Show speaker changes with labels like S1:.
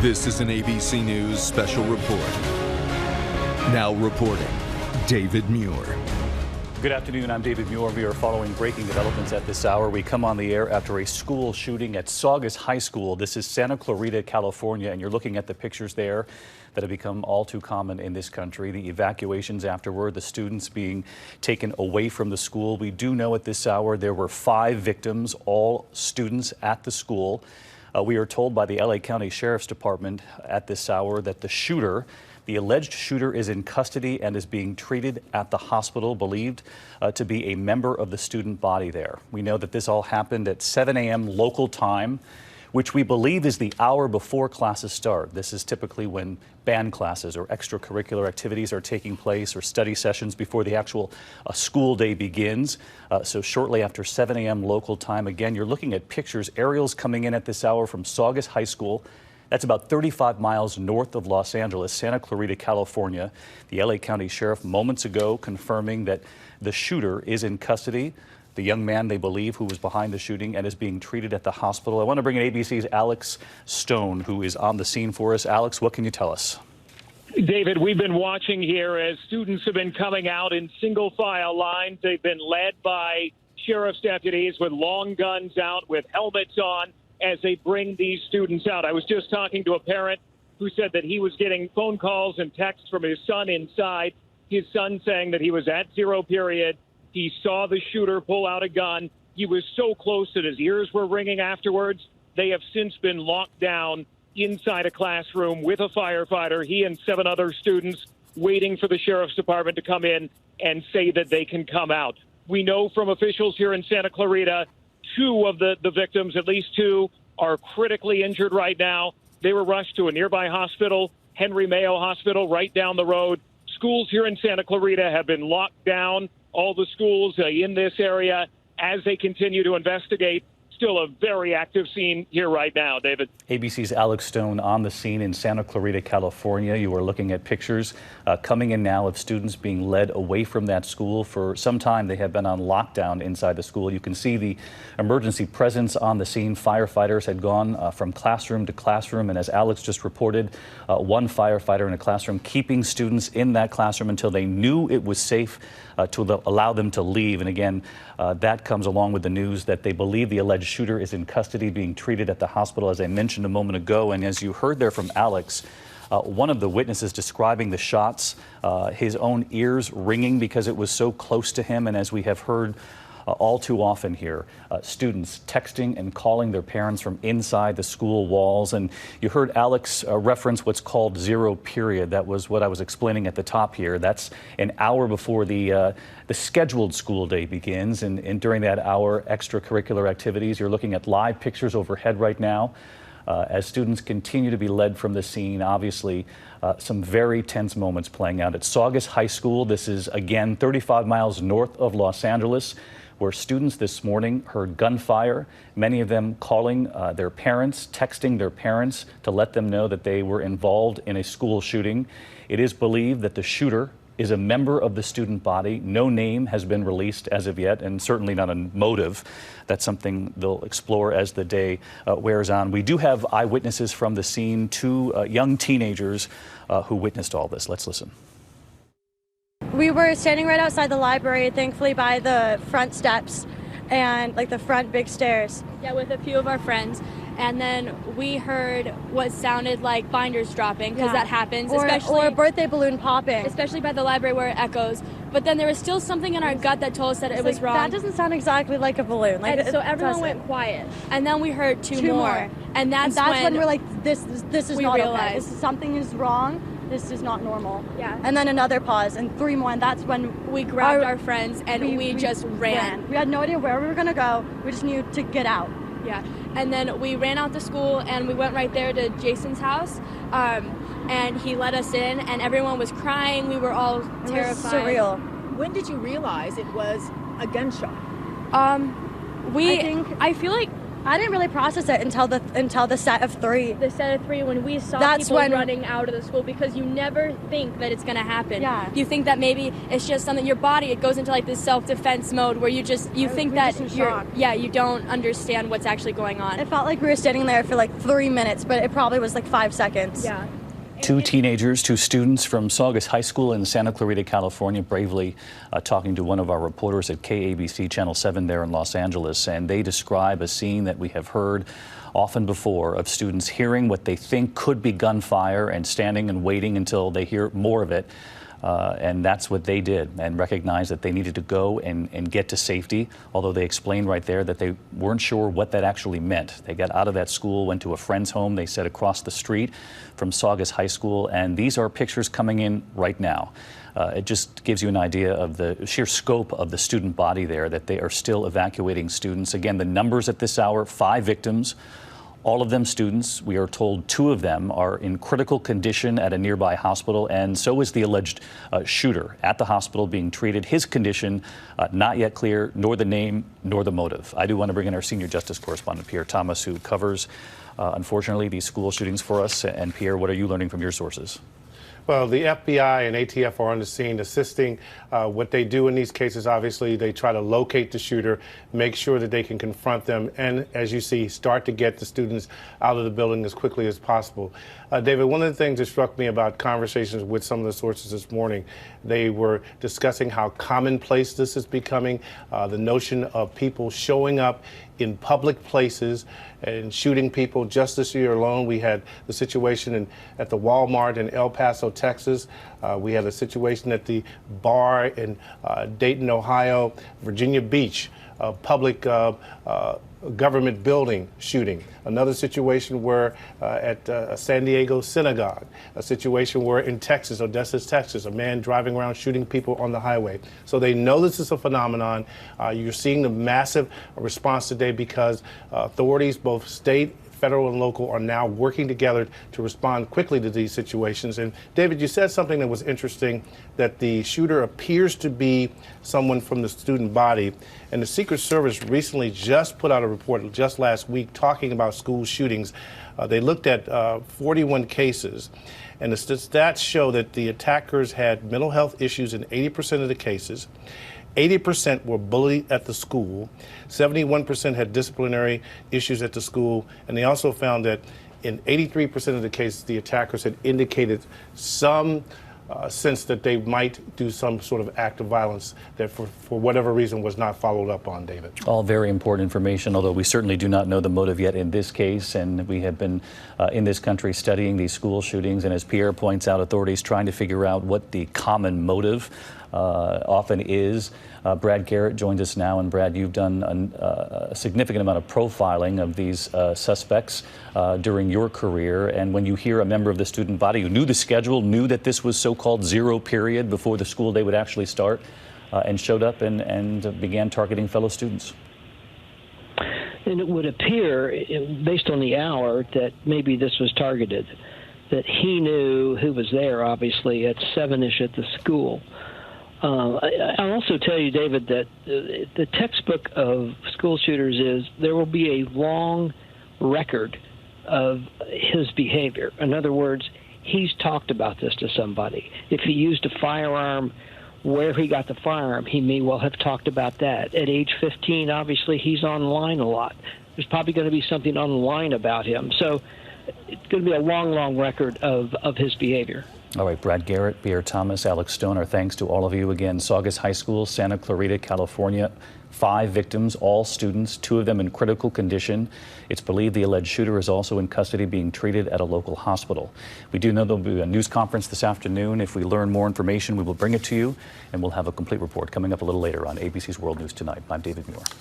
S1: This is an ABC News special report. Now reporting, David Muir.
S2: Good afternoon, I'm David Muir. We are following breaking developments at this hour. We come on the air after a school shooting at Saugus High School. This is Santa Clarita, California, and you're looking at the pictures there that have become all too common in this country. The evacuations afterward, the students being taken away from the school. We do know at this hour there were 5 victims, all students at the school. We are told by the LA County Sheriff's Department at this hour that the alleged shooter is in custody and is being treated at the hospital, believed to be a member of the student body there. We know that this all happened at 7 a.m. local time, which we believe is the hour before classes start. This is typically when band classes or extracurricular activities are taking place, or study sessions before the actual school day begins. So shortly after 7 a.m. local time, again, you're looking at pictures, aerials coming in at this hour from Saugus High School. That's about 35 miles north of Los Angeles, Santa Clarita, California. The LA County Sheriff moments ago confirming that the shooter is in custody. The young man, they believe, who was behind the shooting and is being treated at the hospital. I want to bring in ABC's Alex Stone, who is on the scene for us. Alex, what can you tell us?
S3: David, we've been watching here as students have been coming out in single file lines. They've been led by sheriff's deputies with long guns out, with helmets on, as they bring these students out. I was just talking to a parent who said that he was getting phone calls and texts from his son inside. His son saying that he was at 0 period. He saw the shooter pull out a gun. He was so close that his ears were ringing afterwards. They have since been locked down inside a classroom with a firefighter, he and 7 other students, waiting for the sheriff's department to come in and say that they can come out. We know from officials here in Santa Clarita, 2 of the victims, at least 2, are critically injured right now. They were rushed to a nearby hospital, Henry Mayo Hospital, right down the road. Schools here in Santa Clarita have been locked down, all the schools in this area, as they continue to investigate. Still a very active scene here right now, David.
S2: ABC's Alex Stone on the scene in Santa Clarita, California. You are looking at pictures coming in now of students being led away from that school. For some time, they have been on lockdown inside the school. You can see the emergency presence on the scene. Firefighters had gone from classroom to classroom, and as Alex just reported, 1 firefighter in a classroom keeping students in that classroom until they knew it was safe to allow them to leave. And again, that comes along with the news that they believe the alleged shooter is in custody, being treated at the hospital, as I mentioned a moment ago. And as you heard there from Alex, one of the witnesses describing the shots, his own ears ringing because it was so close to him. And as we have heard all too often here, students texting and calling their parents from inside the school walls. And you heard Alex reference what's called 0 period. That was what I was explaining at the top here. That's an hour before the scheduled school day begins. And during that hour, extracurricular activities. You're looking at live pictures overhead right now as students continue to be led from the scene. Obviously, some very tense moments playing out at Saugus High School. This is, again, 35 miles north of Los Angeles, where students this morning heard gunfire, many of them calling their parents, texting their parents to let them know that they were involved in a school shooting. It is believed that the shooter is a member of the student body. No name has been released as of yet, and certainly not a motive. That's something they'll explore as the day wears on. We do have eyewitnesses from the scene, 2 young teenagers who witnessed all this. Let's listen.
S4: We were standing right outside the library, thankfully by the front steps and like the front big stairs.
S5: Yeah, with a few of our friends. And then we heard what sounded like binders dropping, because that happens,
S4: or a birthday balloon popping.
S5: Especially by the library where it echoes. But then there was still something in our gut that told us that it was wrong.
S4: That doesn't sound exactly like a balloon.
S5: Like, so everyone went quiet. And then we heard two more. And that's when
S4: we're like, this is
S5: we
S4: not
S5: realized.
S4: okay. Something is wrong. This is not normal.
S5: Yeah.
S4: And then another pause, and 3 more, and that's when
S5: we grabbed our friends and we just ran.
S4: We had no idea where we were going to go. We just knew to get out.
S5: Yeah. And then we ran out to school, and we went right there to Jason's house, and he let us in, and everyone was crying. We were all terrified.
S4: It was surreal.
S6: When did you realize it was a gunshot?
S5: I feel like
S4: I didn't really process it until the set of 3.
S5: The set of 3, when we saw people running out of the school, because you never think that it's going to happen.
S4: Yeah.
S5: You think that maybe it's just something, your body, it goes into like this self-defense mode where you think that you don't understand what's actually going on.
S4: It felt like we were standing there for like 3 minutes, but it probably was like 5 seconds.
S5: Yeah.
S2: 2 teenagers, 2 students from Saugus High School in Santa Clarita, California, bravely talking to one of our reporters at KABC Channel 7 there in Los Angeles. And they describe a scene that we have heard often before of students hearing what they think could be gunfire and standing and waiting until they hear more of it. And that's what they did, and recognized that they needed to go and get to safety, although they explained right there that they weren't sure what that actually meant. They got out of that school, went to a friend's home, they said, across the street from Saugus High School, and these are pictures coming in right now. It just gives you an idea of the sheer scope of the student body there, that they are still evacuating students. Again, the numbers at this hour: 5 victims. All of them students. We are told 2 of them are in critical condition at a nearby hospital, and so is the alleged shooter at the hospital being treated. His condition not yet clear, nor the name nor the motive. I do want to bring in our senior justice correspondent, Pierre Thomas, who covers, unfortunately, these school shootings for us. And Pierre, what are you learning from your sources?
S6: Well, the FBI and ATF are on the scene assisting. What they do in these cases, obviously, they try to locate the shooter, make sure that they can confront them, and, as you see, start to get the students out of the building as quickly as possible. David, one of the things that struck me about conversations with some of the sources this morning, they were discussing how commonplace this is becoming, the notion of people showing up in public places and shooting people. Just this year alone, we had the situation at the Walmart in El Paso, Texas. We had a situation at the bar in Dayton, Ohio, Virginia Beach, a public government building shooting. Another situation where at a San Diego synagogue, a situation where in Texas, Odessa, Texas, a man driving around shooting people on the highway. So they know this is a phenomenon. You're seeing the massive response today because authorities, both state, federal and local, are now working together to respond quickly to these situations. And David, you said something that was interesting, that the shooter appears to be someone from the student body. And the Secret Service recently just put out a report just last week talking about school shootings. They looked at 41 cases. And the stats show that the attackers had mental health issues in 80% of the cases. 80% were bullied at the school. 71% had disciplinary issues at the school. And they also found that in 83% of the cases, the attackers had indicated some sense that they might do some sort of act of violence that for whatever reason was not followed up on, David.
S2: All very important information, although we certainly do not know the motive yet in this case. And we have been in this country studying these school shootings. And as Pierre points out, authorities trying to figure out what the common motive often is. Brad Garrett joins us now. And Brad, you've done a significant amount of profiling of these suspects during your career. And when you hear a member of the student body who knew the schedule, knew that this was so-called zero period before the school day would actually start, and showed up and began targeting fellow students.
S7: And it would appear, based on the hour, that maybe this was targeted, that he knew who was there, obviously, at 7-ish at the school. I'll also tell you, David, that the textbook of school shooters is there will be a long record of his behavior. In other words, he's talked about this to somebody. If he used a firearm, where he got the firearm, he may well have talked about that. At age 15, obviously, he's online a lot. There's probably going to be something online about him. So it's going to be a long, long record of his behavior.
S2: All right, Brad Garrett, Pierre Thomas, Alex Stone, our thanks to all of you. Again, Saugus High School, Santa Clarita, California. 5 victims, all students, 2 of them in critical condition. It's believed the alleged shooter is also in custody being treated at a local hospital. We do know there'll be a news conference this afternoon. If we learn more information, we will bring it to you, and we'll have a complete report coming up a little later on ABC's World News Tonight. I'm David Muir.